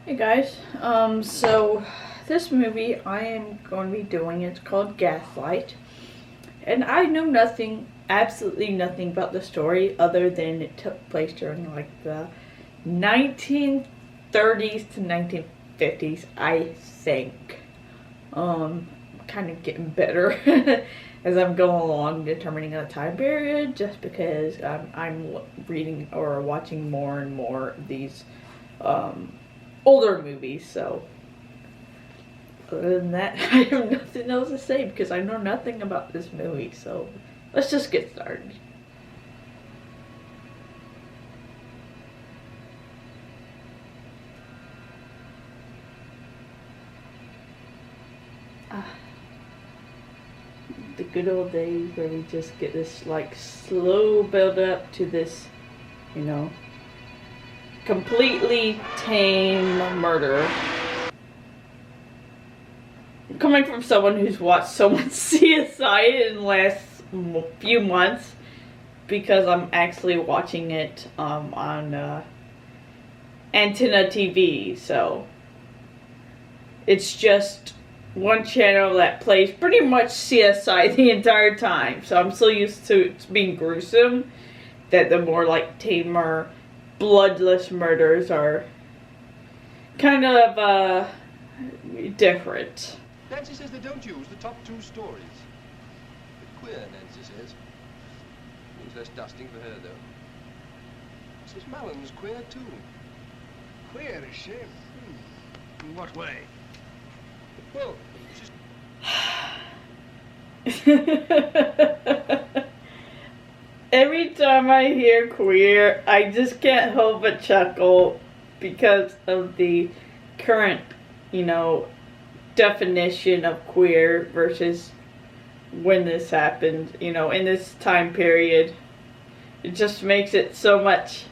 Hey guys, so this movie I am going to be doing, it's called Gaslight, and I know nothing, absolutely nothing about the story other than it took place during like the 1930s to 1950s, I think. Kind of getting better as I'm going along, determining a time period, just because I'm reading or watching more and more of these older movies. So other than that, I have nothing else to say because I know nothing about this movie. So let's just get started. The good old days where we just get this like slow build up to this, you know, completely tame murder. Coming from someone who's watched so much CSI in the last few months, because I'm actually watching it on Antenna TV, so it's just one channel that plays pretty much CSI the entire time. So I'm so used to it being gruesome that the more like tamer, bloodless murders are kind of different. Nancy says they don't use the top two stories. But queer, Nancy says. Means less dusting for her, though. Says Mallon's queer, too. Queer, is she? In what way? Well, she's... Every time I hear queer, I just can't help but chuckle because of the current, you know, definition of queer versus when this happened, you know, in this time period. It just makes it so much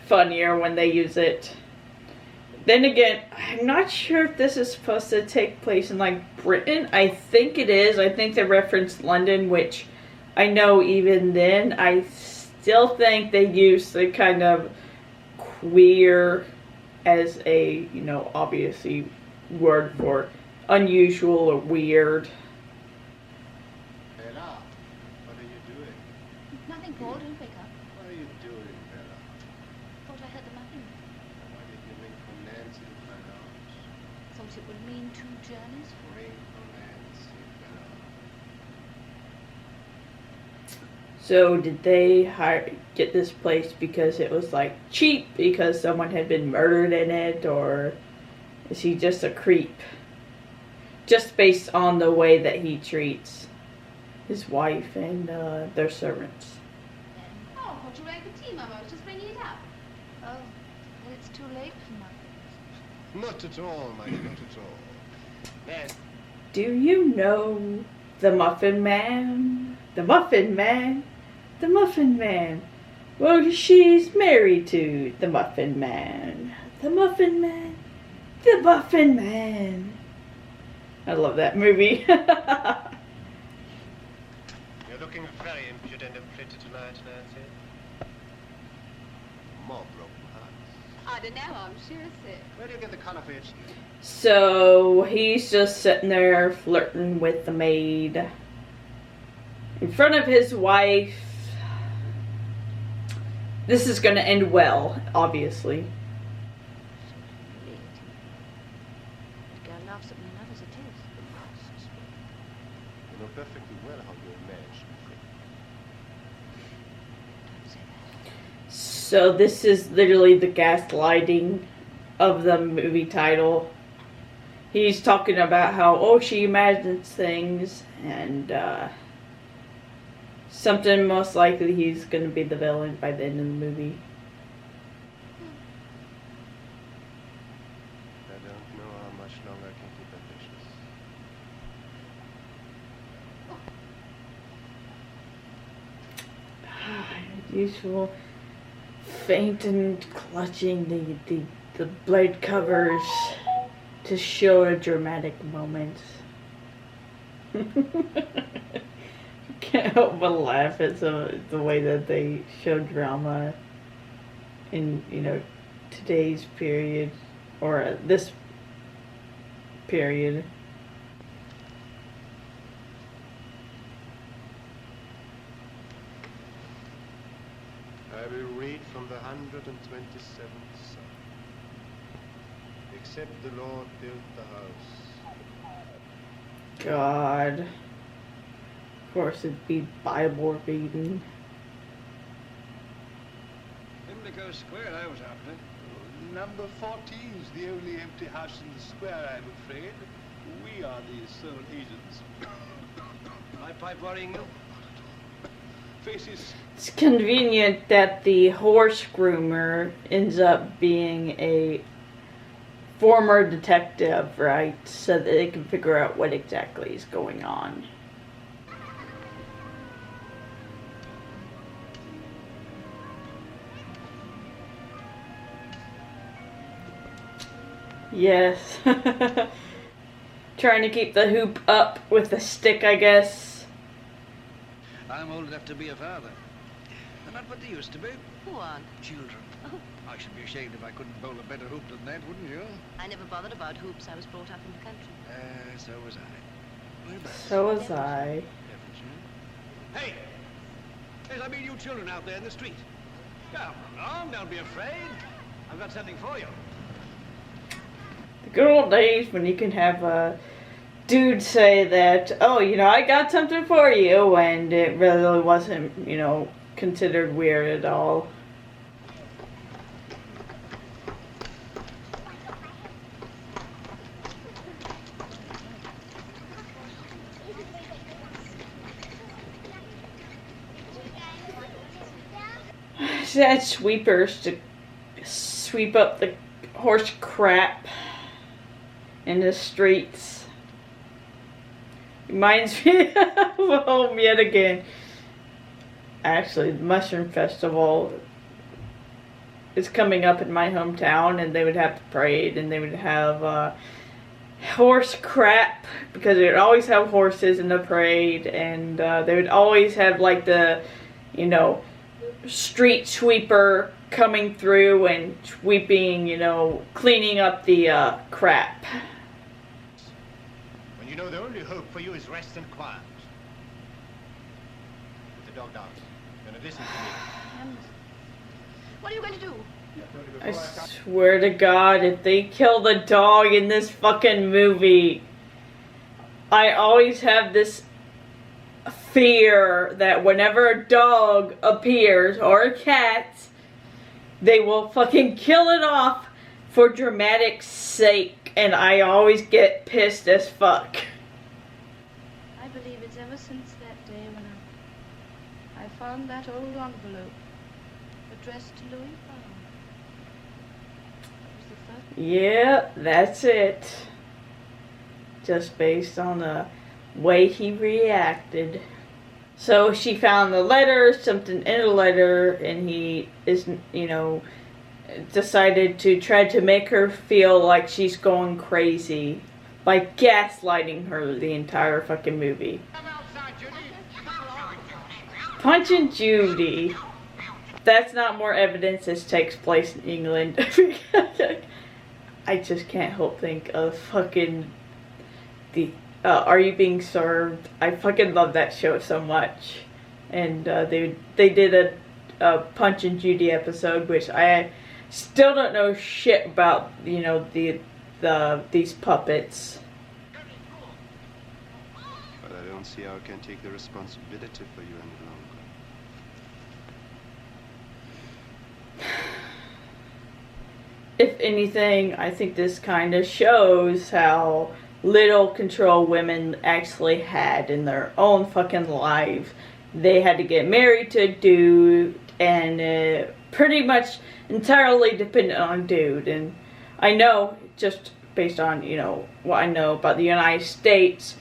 funnier when they use it. Then again, I'm not sure if this is supposed to take place in like Britain. I think it is. I think they referenced London, which I know even then I still think they use the kind of queer as a, you know, obviously word for unusual or weird. Bella, what are you doing? Nothing, Paul. Don't wake up. What are you doing, Bella? Thought I heard the muffin. Why did you ring for Nancy to find out? Thought it would mean 2 journeys. Ring for Nancy, Bella. So did they get this place because it was like cheap because someone had been murdered in it, or is he just a creep? Just based on the way that he treats his wife and their servants. Oh, what you ready for tea, Mama? I was just bringing it up. Oh, well, it's too late for muffins. Not at all, my dear, not at all. Nan, Do you know the Muffin Man? The Muffin Man? The Muffin Man. Well, she's married to the Muffin Man. The Muffin Man. The Muffin Man. I love that movie. you're looking very impudent and pretty tonight, Nancy. More broken hearts. I don't know. I'm sure it's it. Where do you get the color for your cheek? So he's just sitting there flirting with the maid in front of his wife. This is going to end well, obviously. The girl laughs at me enough as it is. You know perfectly well how your marriage should be. Don't say that. So this is literally the gaslighting of the movie title. He's talking about how, oh, she imagines things, and something most likely he's going to be the villain by the end of the movie. I don't know how much longer I can keep ambitious. As usual, faint and clutching the blade covers to show a dramatic moment. Can't help but laugh at the way that they show drama in, you know, today's period. or this period. I will read from the 127th Psalm. Except the Lord built the house. God. Of course it'd be Bible reading. Pimlico Square I was after. Number 14's the only empty house in the square, I'm afraid. We are the sole agents. My pipe worrying you? Faces. It's convenient that the horse groomer ends up being a former detective, right? So that they can figure out what exactly is going on. Yes. Trying to keep the hoop up with a stick, I guess. I'm old enough to be a father. They're not what they used to be. Who aren't? Children. Oh. I should be ashamed if I couldn't bowl a better hoop than that, wouldn't you? I never bothered about hoops. I was brought up in the country. So was I. Whereabouts? So was I. Devonshire. Hey! Yes, I mean you children out there in the street. Come along, don't be afraid. I've got something for you. The good old days when you can have a dude say that, oh, you know, I got something for you, and it really wasn't, you know, considered weird at all. She had sweepers to sweep up the horse crap in the streets. Reminds me of home yet again. Actually, the Mushroom Festival is coming up in my hometown, and they would have the parade, and they would have horse crap, because they would always have horses in the parade, and they would always have like the, you know, street sweeper coming through and sweeping, you know, cleaning up the crap. When you know the only hope for you is rest and quiet. Put the dog down. You're gonna listen to me. What are you going to do? I swear to God, if they kill the dog in this fucking movie, I always have this fear that whenever a dog appears, or a cat, they will fucking kill it off for dramatic sake, and I always get pissed as fuck. I believe it's ever since that day when I found that old envelope addressed to Louis Brown. That was the first. Yeah, that's it. Just based on the way he reacted. So she found the letter, something in the letter, and he is, you know, decided to try to make her feel like she's going crazy by gaslighting her the entire fucking movie. Punching Judy. That's not more evidence this takes place in England. I just can't help think of fucking the Are You Being Served? I fucking love that show so much. And they did a Punch and Judy episode, which I still don't know shit about, you know, these puppets. But I don't see how I can take the responsibility for you any longer. If anything, I think this kind of shows how little control women actually had in their own fucking lives. They had to get married to a dude, and pretty much entirely dependent on dude. And I know, just based on, you know, what I know about the United States,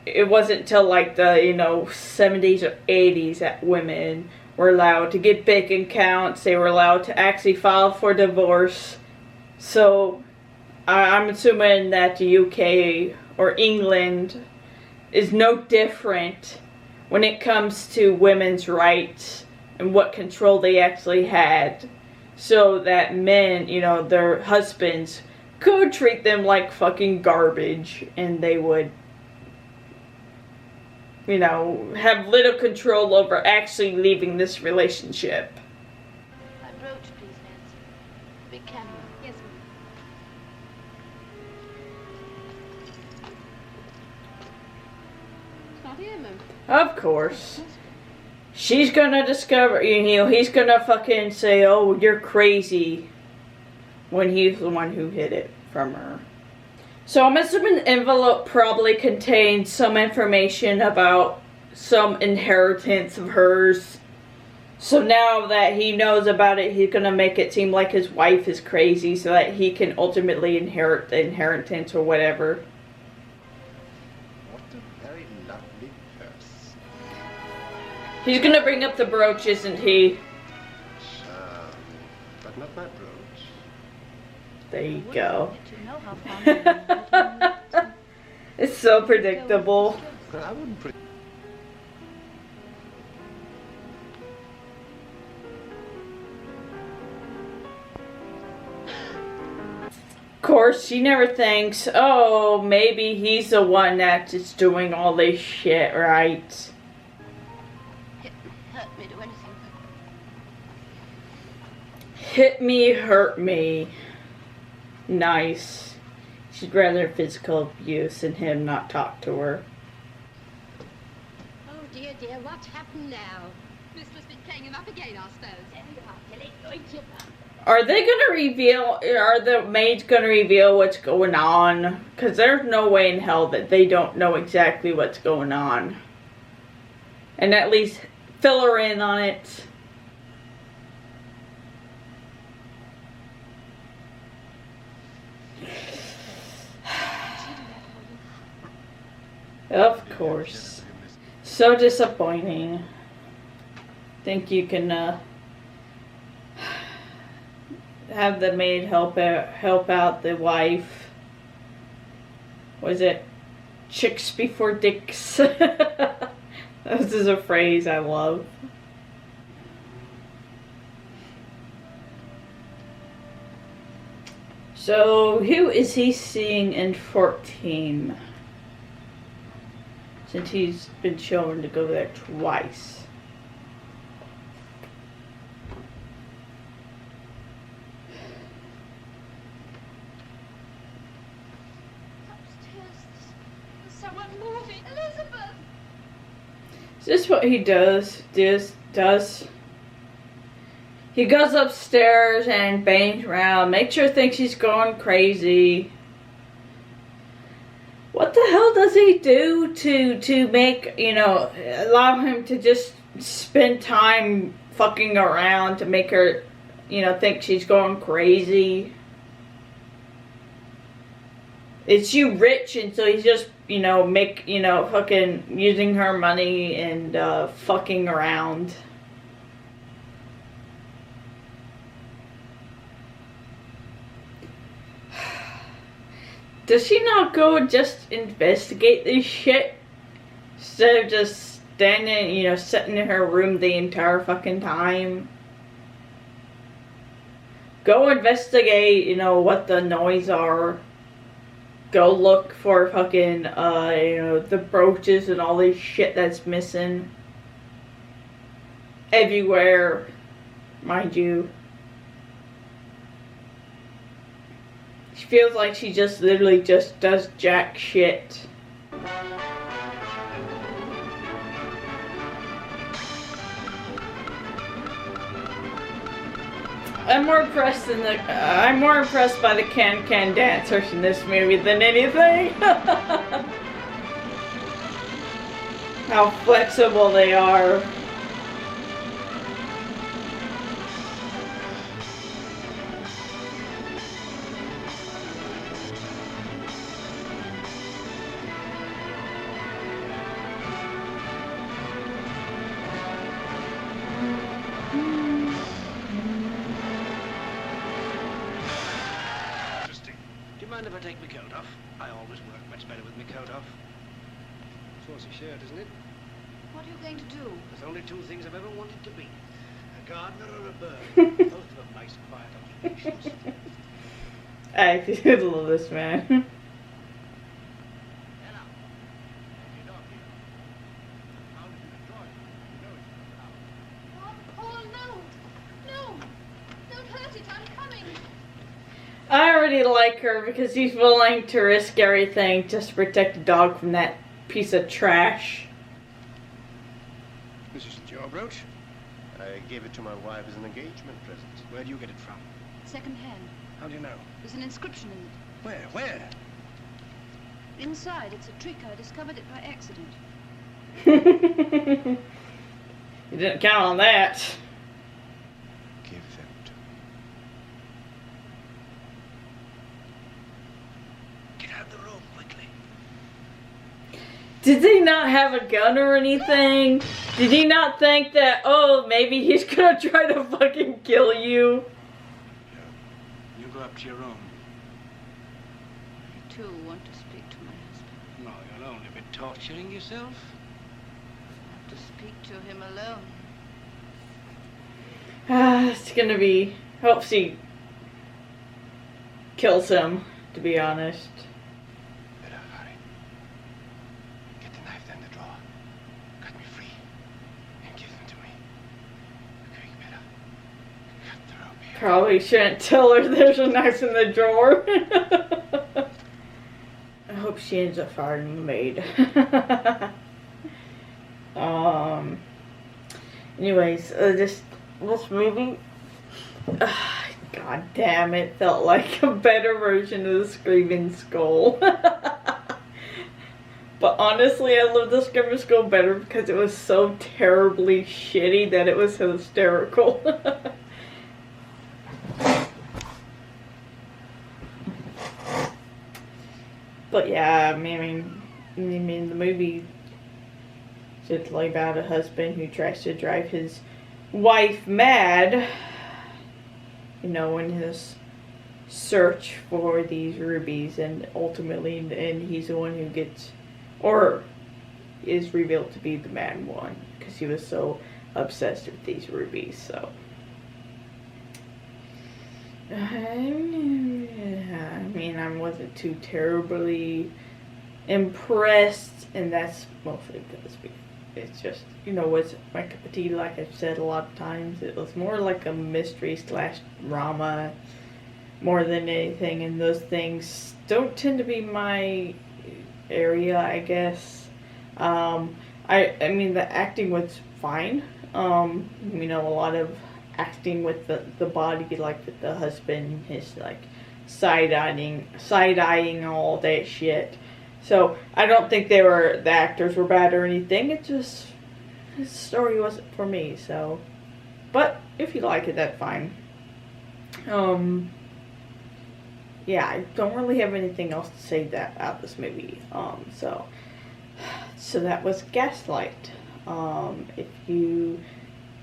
it wasn't until like the, you know, 70s or 80s that women were allowed to get bank accounts. They were allowed to actually file for divorce. So I'm assuming that the UK or England is no different when it comes to women's rights and what control they actually had, so that men, you know, their husbands could treat them like fucking garbage and they would, you know, have little control over actually leaving this relationship. My brooch, please, Nancy. Big camera. Yes, ma'am. It's not here, ma'am. Of course. She's gonna discover, you know, he's gonna fucking say, oh, you're crazy, when he's the one who hid it from her. So I'm assuming the envelope probably contains some information about some inheritance of hers. So now that he knows about it, he's gonna make it seem like his wife is crazy so that he can ultimately inherit the inheritance or whatever. What a very lovely purse. He's gonna bring up the brooch, isn't he? Charming. But not my brooch. There you go. To know how fond It's so predictable. I wouldn't Of course, she never thinks, oh, maybe he's the one that's just doing all this shit, right? hurt me, do anything. Hit me, hurt me. Nice. She'd rather physical abuse than him not talk to her. Oh dear, dear, what's happened now? Mistress been playing him up again, I suppose. Are they gonna reveal, are the maids gonna reveal what's going on? Because there's no way in hell that they don't know exactly what's going on. And at least fill her in on it. Of course. So disappointing. Think you can have the maid help out the wife. Was it chicks before dicks? This is a phrase I love. So who is he seeing in 14? Since he's been shown to go there twice. There's someone moving. Elizabeth! Is this what he does? He goes upstairs and bangs around, makes her think she's going crazy. What the hell does he do to make, you know, allow him to just spend time fucking around to make her, you know, think she's going crazy? Is she rich and so he's just, you know, fucking using her money and fucking around? Does she not go and just investigate this shit? Instead of just standing, you know, sitting in her room the entire fucking time? Go investigate, you know, what the noise are. Go look for fucking, you know, the brooches and all this shit that's missing. Everywhere, mind you. She feels like she just literally just does jack shit. I'm more impressed by the can-can dancers in this movie than anything. How flexible they are. Mind if I take my coat off? I always work much better with my coat off. Saucy shirt, isn't it? What are you going to do? There's only two things I've ever wanted to be. A gardener or a bird. Both of them nice, quiet occupations. I do love this man. Paul, no! No! Don't hurt it, I'm coming! I already like her because she's willing to risk everything just to protect the dog from that piece of trash. This isn't your brooch. I gave it to my wife as an engagement present. Where do you get it from? Second hand. How do you know? There's an inscription in it. Where? Inside, it's a trick. I discovered it by accident. You didn't count on that. Give them to me. Get out of the room, quickly. Did they not have a gun or anything? Did he not think that, oh, maybe he's gonna try to fucking kill you? You go up to your room. I too want to speak to my husband. No, you'll only be torturing yourself. I have to speak to him alone. It's gonna be, hope she kills him, to be honest. Better hurry. Get the knife down the drawer. Cut me free. And give them to me. Quick, better. Cut the rope here. Probably shouldn't tell her there's a knife in the drawer. I hope she ends up firing the maid. Anyways, this movie, god damn, it felt like a better version of the Screaming Skull. But honestly, I love the Screaming Skull better because it was so terribly shitty that it was hysterical. But yeah, I mean, the movie is like about a husband who tries to drive his wife mad, you know, in his search for these rubies, and ultimately, and he's the one who gets, or is revealed to be the mad one, because he was so obsessed with these rubies, so. I mean, I wasn't too terribly impressed, and that's mostly because it's just, you know, what's my cup of tea, like I've said a lot of times. It was more like a mystery slash drama more than anything, and those things don't tend to be my area, I guess. I mean, the acting was fine. You know, a lot of acting with the body, like with the husband, his like side-eyeing all that shit. So I don't think the actors were bad or anything. It just, his story wasn't for me. So, but if you like it, that's fine. Yeah, I don't really have anything else to say about this movie. So that was Gaslight. If you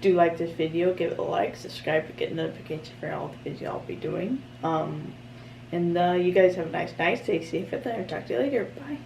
do like this video, give it a like, subscribe to get notifications for all the videos I'll be doing. And you guys have a nice night, stay safe, and I'll talk to you later. Bye.